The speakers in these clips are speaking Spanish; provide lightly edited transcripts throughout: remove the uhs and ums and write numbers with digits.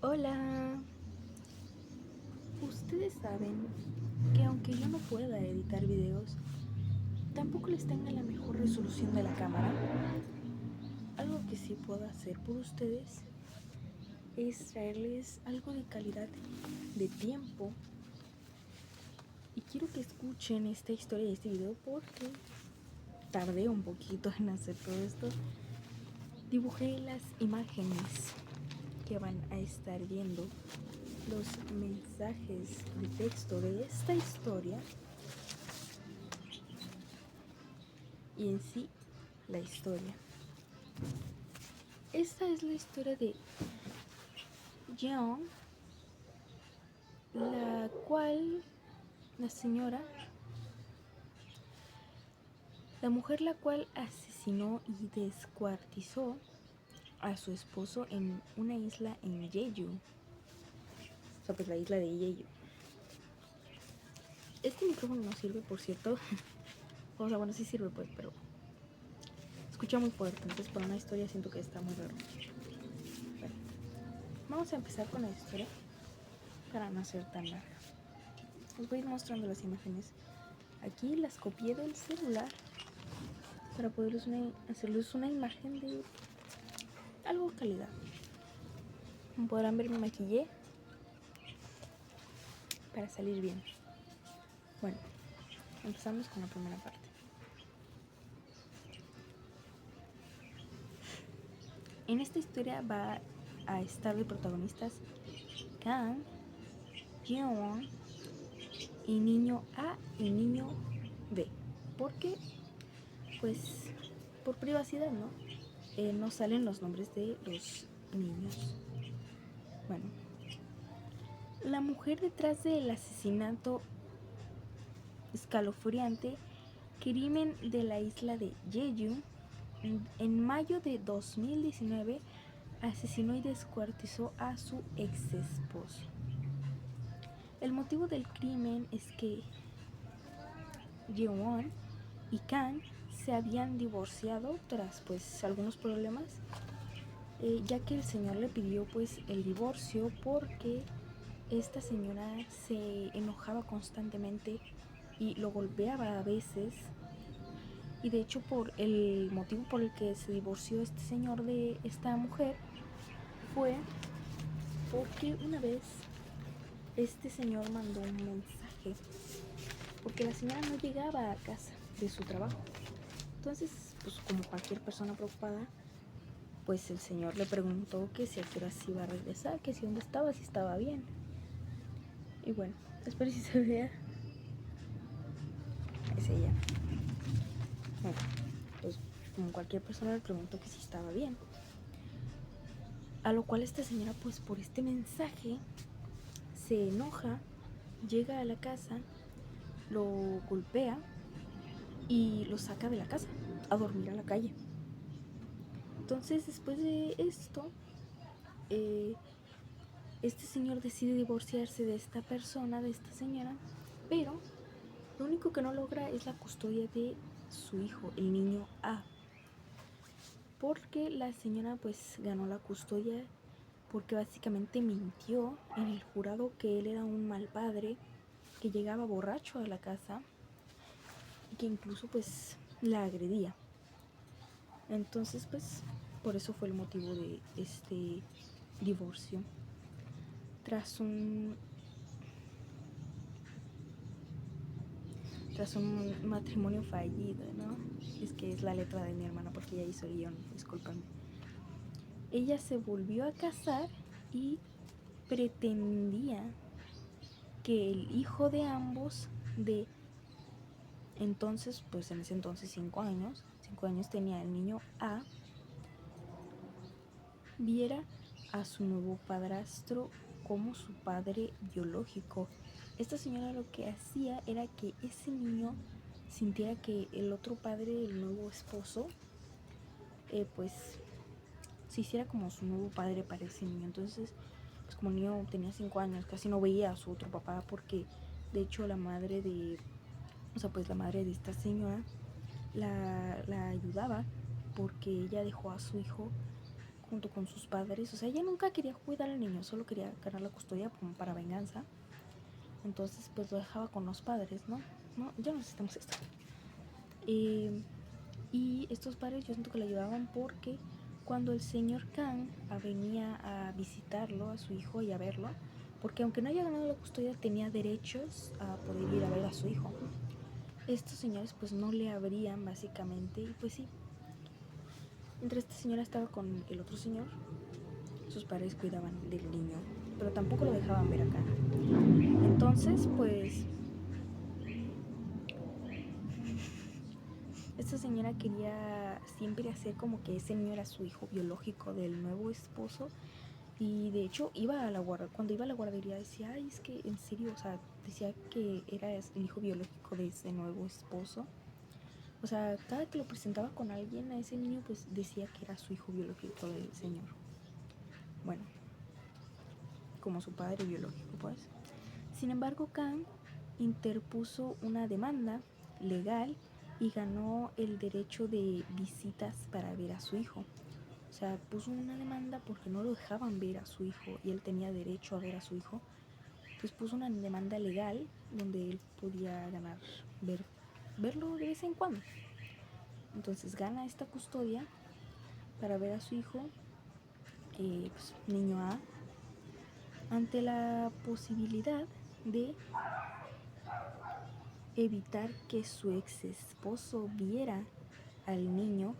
Hola, ustedes saben que aunque yo no pueda editar videos, tampoco les tenga la mejor resolución de la cámara. Algo que sí puedo hacer por ustedes es traerles algo de calidad de tiempo. Y quiero que escuchen esta historia y este video porque tardé un poquito en hacer todo esto. Dibujé las imágenes que van a estar viendo, los mensajes de texto de esta historia y en sí la historia. Esta es la historia de Jeon, la cual la mujer la cual asesinó y descuartizó a su esposo en una isla en Jeju, o sea, pues la isla de Jeju. Este micrófono no sirve, por cierto. O sea, bueno, sí sirve pues, pero escucha muy fuerte, entonces para una historia siento que está muy raro. Bueno, vamos a empezar con la historia para no ser tan larga. Les voy a ir mostrando las imágenes. Aquí las copié del celular para poderles hacerles una imagen de algo de calidad. Como podrán ver, me maquillé para salir bien. Bueno, empezamos con la primera parte. En esta historia va a estar de protagonistas Kang, Jeon y niño A y niño B. Porque, pues, por privacidad, ¿no? No salen los nombres de los niños. Bueno, la mujer detrás del asesinato escalofriante crimen de la isla de Jeju, en mayo de 2019 asesinó y descuartizó a su ex esposo. El motivo del crimen es que Jeon y Kang se habían divorciado tras pues algunos problemas, ya que el señor le pidió pues el divorcio porque esta señora se enojaba constantemente y lo golpeaba a veces. Y de hecho, por el motivo por el que se divorció este señor de esta mujer fue porque una vez este señor mandó un mensaje porque la señora no llegaba a casa de su trabajo. Entonces, pues como cualquier persona preocupada, pues el señor le preguntó que si a qué hora se iba a regresar, que si dónde estaba, si estaba bien. Y bueno, espero si se vea. Es ella. Bueno, pues como cualquier persona le preguntó que si estaba bien. A lo cual esta señora, pues por este mensaje, se enoja, llega a la casa, lo golpea y lo saca de la casa a dormir a la calle. Entonces, después de esto, este señor decide divorciarse de esta persona, de esta señora, pero lo único que no logra es la custodia de su hijo, el niño A, porque la señora pues ganó la custodia porque básicamente mintió en el jurado que él era un mal padre, que llegaba borracho a la casa y que incluso pues la agredía. Entonces pues por eso fue el motivo de este divorcio. Tras un matrimonio fallido, ¿no? Es que es la letra de mi hermana porque ella hizo el guión, discúlpame. Ella se volvió a casar y pretendía que el hijo de ambos, de entonces, pues en ese entonces 5 años tenía el niño A, viera a su nuevo padrastro como su padre biológico. Esta señora lo que hacía era que ese niño sintiera que el otro padre, el nuevo esposo, pues se hiciera como su nuevo padre para ese niño. Entonces, pues como el niño tenía 5 años, casi no veía a su otro papá porque de hecho la madre de esta señora la ayudaba porque ella dejó a su hijo junto con sus padres. O sea, ella nunca quería cuidar al niño, solo quería ganar la custodia como para venganza. Entonces pues lo dejaba con los padres, ¿no? No, ya no necesitamos esto. Y estos padres yo siento que le ayudaban porque cuando el señor Kang venía a visitarlo, a su hijo y a verlo, porque aunque no haya ganado la custodia tenía derechos a poder ir a ver a su hijo. Estos señores pues no le abrían básicamente y pues sí. Mientras esta señora estaba con el otro señor, sus padres cuidaban del niño, pero tampoco lo dejaban ver acá. Entonces pues esta señora quería siempre hacer como que ese niño era su hijo biológico del nuevo esposo. Y de hecho iba a la guardería, cuando iba a la guardería decía, ay, es que en serio, o sea, decía que era el hijo biológico de ese nuevo esposo. O sea, cada que lo presentaba con alguien a ese niño, pues decía que era su hijo biológico del señor. Bueno, como su padre biológico, pues. Sin embargo, Kang interpuso una demanda legal y ganó el derecho de visitas para ver a su hijo. O sea, puso una demanda porque no lo dejaban ver a su hijo y él tenía derecho a ver a su hijo. Entonces puso una demanda legal donde él podía ganar, verlo de vez en cuando. Entonces gana esta custodia para ver a su hijo, pues, niño A, ante la posibilidad de evitar que su ex esposo viera al niño.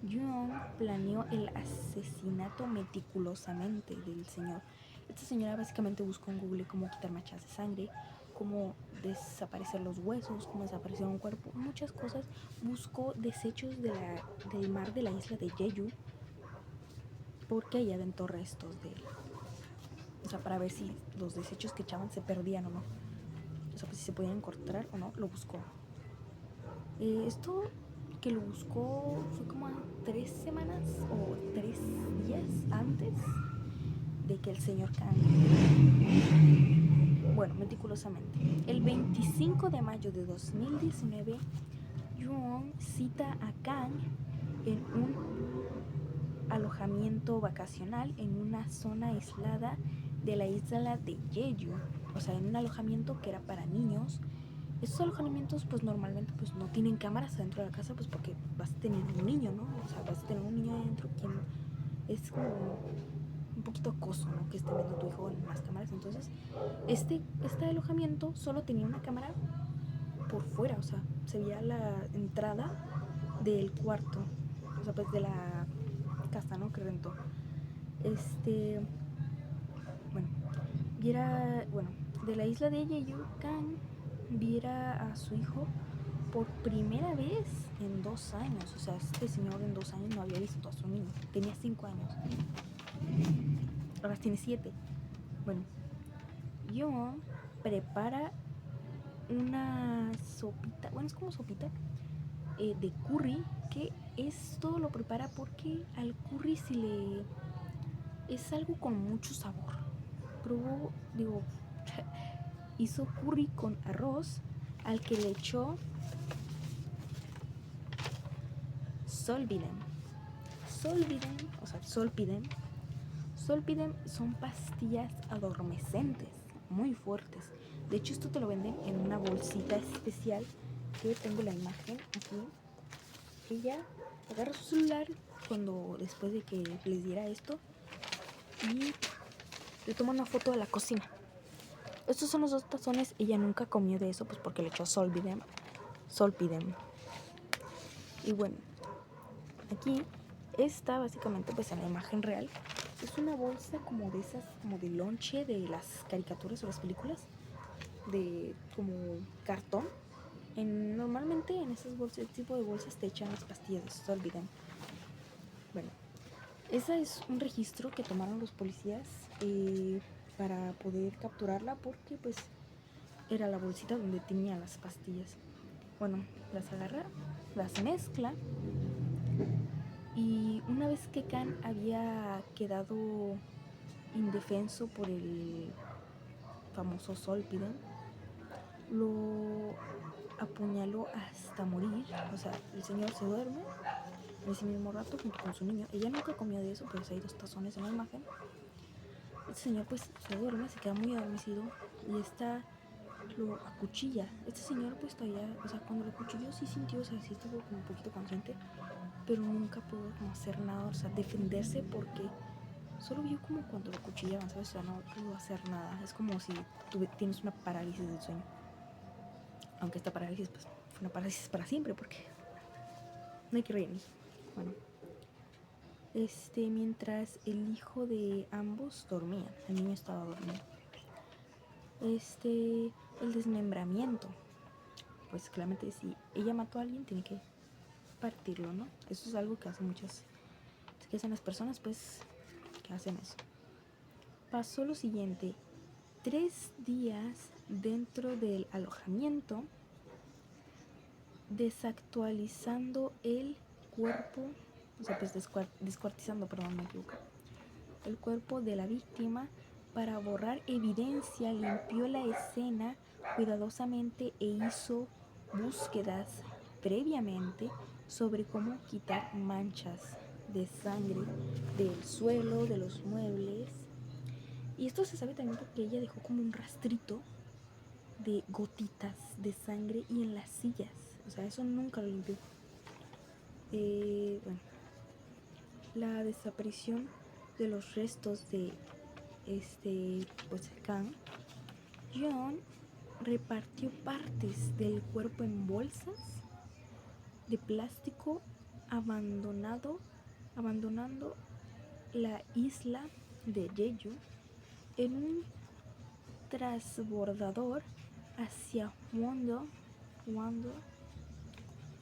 Yoon planeó el asesinato meticulosamente del señor. Esta señora básicamente buscó en Google cómo quitar manchas de sangre, cómo desaparecer los huesos, cómo desaparecer un cuerpo, muchas cosas. Buscó desechos del mar de la isla de Jeju porque ahí aventó restos de él. O sea, para ver si los desechos que echaban se perdían o no. O sea, pues si se podían encontrar o no, lo buscó. Esto que lo buscó fue como a 3 semanas o 3 días antes de que el señor Kang, bueno, meticulosamente, el 25 de mayo de 2019, Yoon cita a Kang en un alojamiento vacacional en una zona aislada de la isla de Jeju, o sea, en un alojamiento que era para niños. Estos alojamientos pues normalmente pues no tienen cámaras adentro de la casa, pues porque vas a tener un niño, ¿no? O sea, vas a tener un niño adentro, quien es como un poquito acoso, ¿no? Que estén viendo a tu hijo en las cámaras. Entonces este alojamiento solo tenía una cámara por fuera, o sea, se veía la entrada del cuarto, o sea, pues de la casa, ¿no? Que rentó. Bueno, bueno, de la isla de Jeju, Kang viera a su hijo por primera vez en 2 años. O sea, este señor en 2 años no había visto a su niño. Tenía 5 años. Ahora tiene 7. Bueno, Yoon prepara una sopita. Bueno, es como sopita de curry. Que esto lo prepara porque al curry es algo con mucho sabor. Hizo curry con arroz al que le echó Solpidem. Solpidem son pastillas adormecentes, muy fuertes. De hecho, esto te lo venden en una bolsita especial que tengo la imagen aquí. Ella agarra su celular después de que les diera esto y le toma una foto de la cocina. Estos son los 2 tazones. Ella nunca comió de eso, pues porque le echó Solpidem. Y bueno, aquí está básicamente pues en la imagen real. Es una bolsa como de esas, como de lonche de las caricaturas o las películas, de como cartón. Normalmente en esas bolsas, este tipo de bolsas te echan las pastillas de Solpidem. Bueno, ese es un registro que tomaron los policías para poder capturarla porque pues era la bolsita donde tenía las pastillas. Bueno, las agarra, las mezcla y una vez que Kang había quedado indefenso por el famoso Solpidem, lo apuñaló hasta morir. O sea, el señor se duerme en ese mismo rato junto con su niño. Ella nunca comió de eso, pues hay 2 tazones en la imagen. Este señor pues se duerme, se queda muy adormecido y lo acuchilla. Este señor pues todavía, o sea, cuando lo acuchilló sí sintió, o sea, sí estuvo como un poquito consciente, pero nunca pudo como hacer nada, o sea, defenderse, porque solo vio como cuando lo acuchillaban, ¿sabes? O sea, no pudo hacer nada. Es como si tienes una parálisis del sueño. Aunque esta parálisis pues fue una parálisis para siempre, porque no hay que reír. Bueno, mientras el hijo de ambos dormía, el niño estaba dormido. El desmembramiento, pues claramente si ella mató a alguien tiene que partirlo, ¿no? Eso es algo que hacen las personas, pues, que hacen eso. Pasó lo siguiente: 3 días dentro del alojamiento, desactualizando el cuerpo, o sea, pues descuartizando, perdón, me equivoco, el cuerpo de la víctima para borrar evidencia. Limpió la escena cuidadosamente e hizo búsquedas previamente sobre cómo quitar manchas de sangre del suelo, de los muebles. Y esto se sabe también porque ella dejó como un rastrito de gotitas de sangre y en las sillas. O sea, eso nunca lo limpió. Bueno, la desaparición de los restos de pues Khan, John repartió partes del cuerpo en bolsas de plástico, abandonando la isla de Jeju en un transbordador hacia Wando,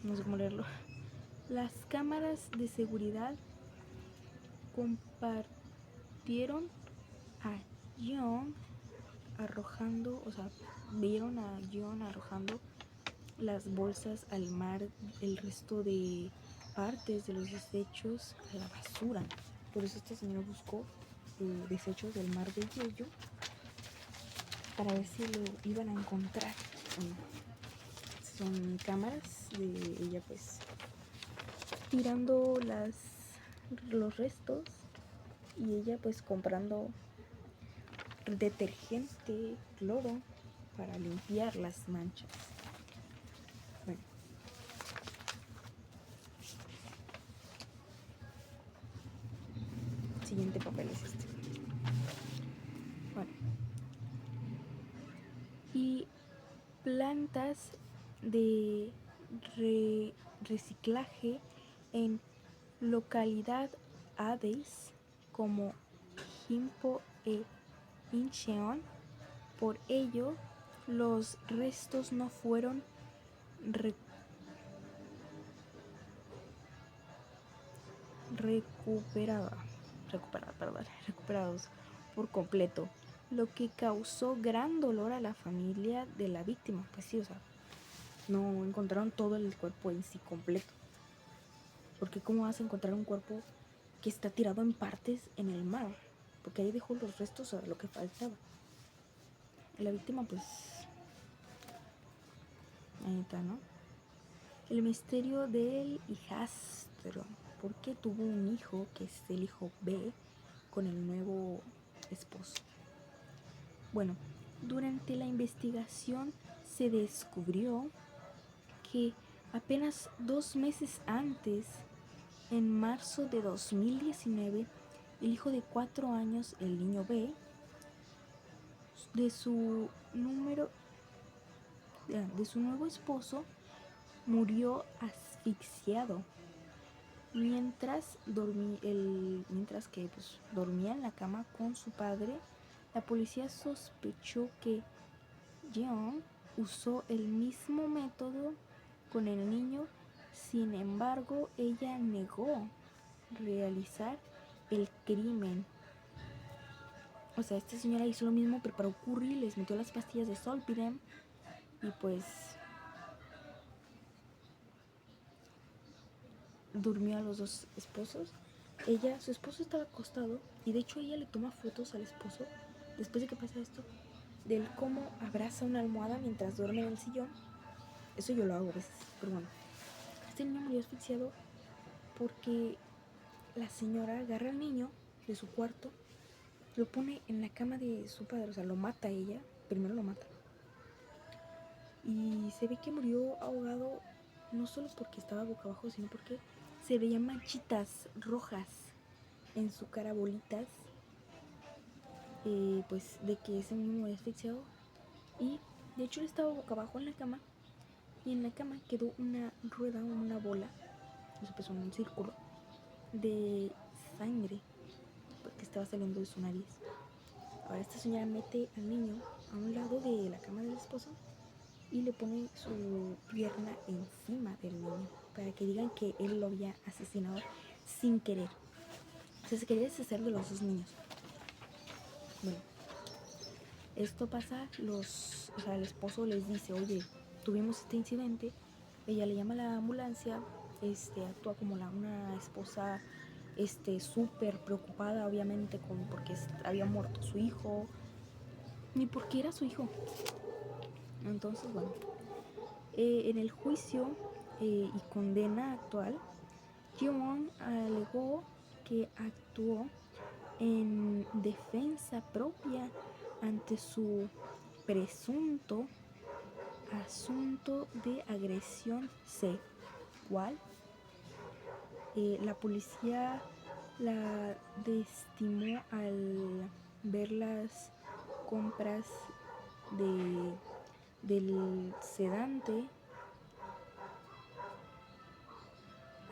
no sé cómo leerlo. Las cámaras de seguridad compartieron a John arrojando, o sea, vieron a John arrojando las bolsas al mar, el resto de partes de los desechos a la basura. Por eso esta señora buscó desechos del mar de Jeju para ver si lo iban a encontrar. Son cámaras de ella pues tirando los restos y ella pues comprando detergente, cloro para limpiar las manchas. Bueno, el siguiente papel es este. Bueno, y plantas de reciclaje en localidad Hades como Gimpo e Incheon. Por ello, los restos no fueron recuperados por completo, lo que causó gran dolor a la familia de la víctima. Pues sí, o sea, no encontraron todo el cuerpo en sí completo, porque ¿cómo vas a encontrar un cuerpo que está tirado en partes en el mar? Porque ahí dejó los restos, o lo que faltaba. La víctima pues ahí está, ¿no? El misterio del hijastro. ¿Por qué tuvo un hijo, que es el hijo B, con el nuevo esposo? Bueno, durante la investigación se descubrió que apenas 2 meses antes, en marzo de 2019, el hijo de 4 años, el niño B, de su nuevo esposo, murió asfixiado mientras que pues, dormía en la cama con su padre. La policía sospechó que Jeon usó el mismo método con el niño. Sin embargo, ella negó realizar el crimen. O sea, esta señora hizo lo mismo, preparó curry, les metió las pastillas de Zolpidem y pues durmió a los 2 esposos. Su esposo estaba acostado y de hecho ella le toma fotos al esposo después de que pasa esto, del cómo abraza una almohada mientras duerme en el sillón. Eso yo lo hago a veces, pero bueno. Este niño murió asfixiado porque la señora agarra al niño de su cuarto, lo pone en la cama de su padre, o sea, lo mata a ella, primero lo mata. Y se ve que murió ahogado no solo porque estaba boca abajo, sino porque se veían manchitas rojas en su cara, bolitas, pues de que ese niño murió asfixiado. Y de hecho él estaba boca abajo en la cama, y en la cama quedó una rueda, una bola, o sea, pues un círculo de sangre que estaba saliendo de su nariz. Ahora esta señora mete al niño a un lado de la cama del esposo y le pone su pierna encima del niño para que digan que él lo había asesinado sin querer. O sea, se quería deshacer de los dos niños. Bueno, esto pasa, el esposo les dice, oye, tuvimos este incidente. Ella le llama a la ambulancia, actúa como una esposa súper preocupada, obviamente, porque había muerto su hijo, ni porque era su hijo. Entonces, bueno, en el juicio y condena actual, Ji-won alegó que actuó en defensa propia ante su presunto asunto de agresión sexual. La policía la desestimó al ver las compras del sedante,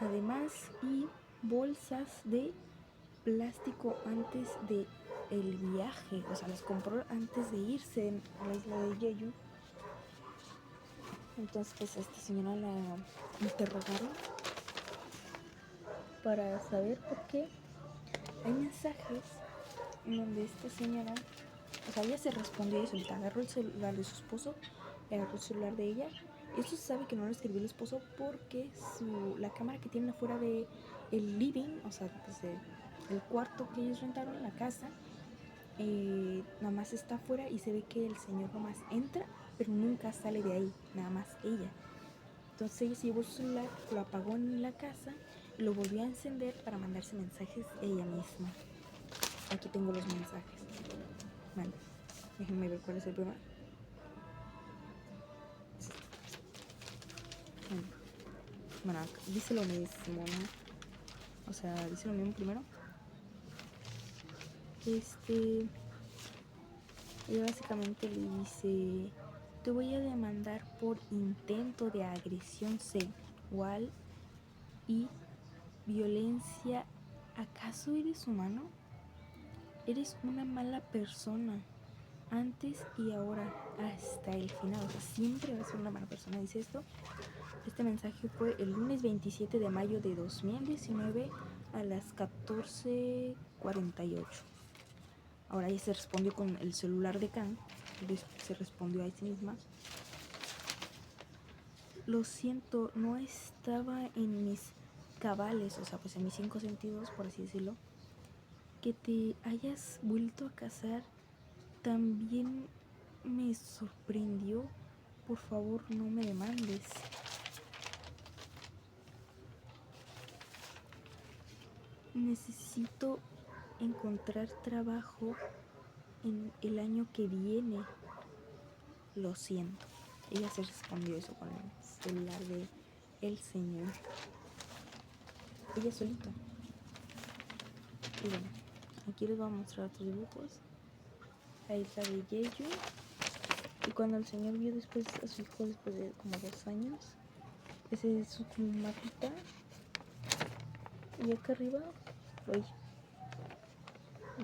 además, y bolsas de plástico antes de el viaje, o sea, las compró antes de irse a la isla de Jeju. Entonces, pues a esta señora la interrogaron para saber por qué. Hay mensajes en donde esta señora, o sea, ella se respondió eso, agarró el celular de su esposo, agarró el celular de ella. Esto se sabe que no lo escribió el esposo porque la cámara que tienen afuera de el living, o sea, pues el cuarto que ellos rentaron en la casa, nada más está afuera y se ve que el señor nomás entra, pero nunca sale de ahí, nada más ella. Entonces ella se llevó su celular, lo apagó en la casa, lo volvió a encender para mandarse mensajes ella misma. Aquí tengo los mensajes. Vale, déjenme ver cuál es el primero. Bueno, dice lo mismo, ¿no? O sea, dice lo mismo primero. Ella básicamente le dice: te voy a demandar por intento de agresión sexual y violencia. ¿Acaso eres humano? Eres una mala persona, antes y ahora, hasta el final. O sea, siempre vas a ser una mala persona, dice esto. Este mensaje fue el lunes 27 de mayo de 2019 a las 14:48. Ahora ella se respondió con el celular de Kang, se respondió a sí misma: lo siento, no estaba en mis cabales, o sea, pues en mis 5 sentidos, por así decirlo. Que te hayas vuelto a casar también me sorprendió. Por favor, no me demandes. Necesito encontrar trabajo en el año que viene. Lo siento. Ella se respondió eso con el celular de el señor. Ella solita. Y bueno, aquí les voy a mostrar otros dibujos. La isla de Jeju. Y cuando el señor vio después a su hijo después de como 2 años, ese es su mapita. Y acá arriba, oye,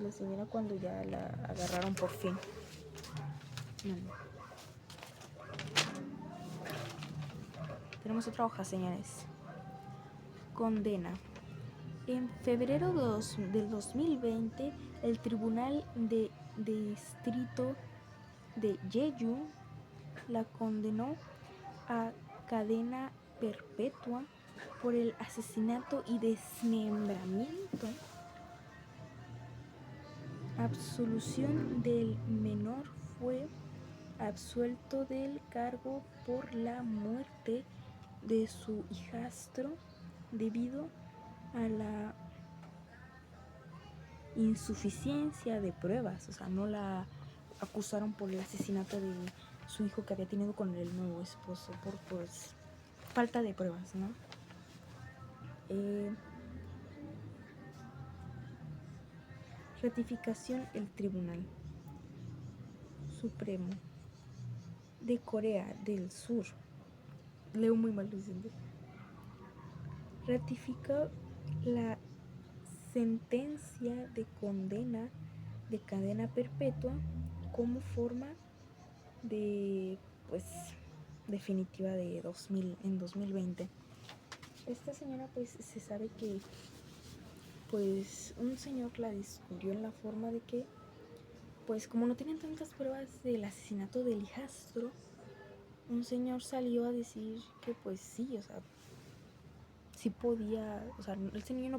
la señora cuando ya la agarraron por fin. Tenemos otra hoja, señores. Condena. En febrero del 2020, el Tribunal de Distrito de Jeju la condenó a cadena perpetua por el asesinato y desmembramiento. Absolución del menor. Fue absuelto del cargo por la muerte de su hijastro debido a la insuficiencia de pruebas. O sea, no la acusaron por el asesinato de su hijo que había tenido con el nuevo esposo, por pues falta de pruebas, ¿no? Ratificación: el Tribunal Supremo de Corea del Sur, leo muy mal, Vicente, ratificó la sentencia de condena de cadena perpetua como forma de, pues, definitiva de 2020. Esta señora, pues, se sabe que, pues, un señor la descubrió en la forma de que, pues, como no tenían tantas pruebas del asesinato del hijastro, un señor salió a decir que, pues, sí, o sea, sí podía, o sea, el señor no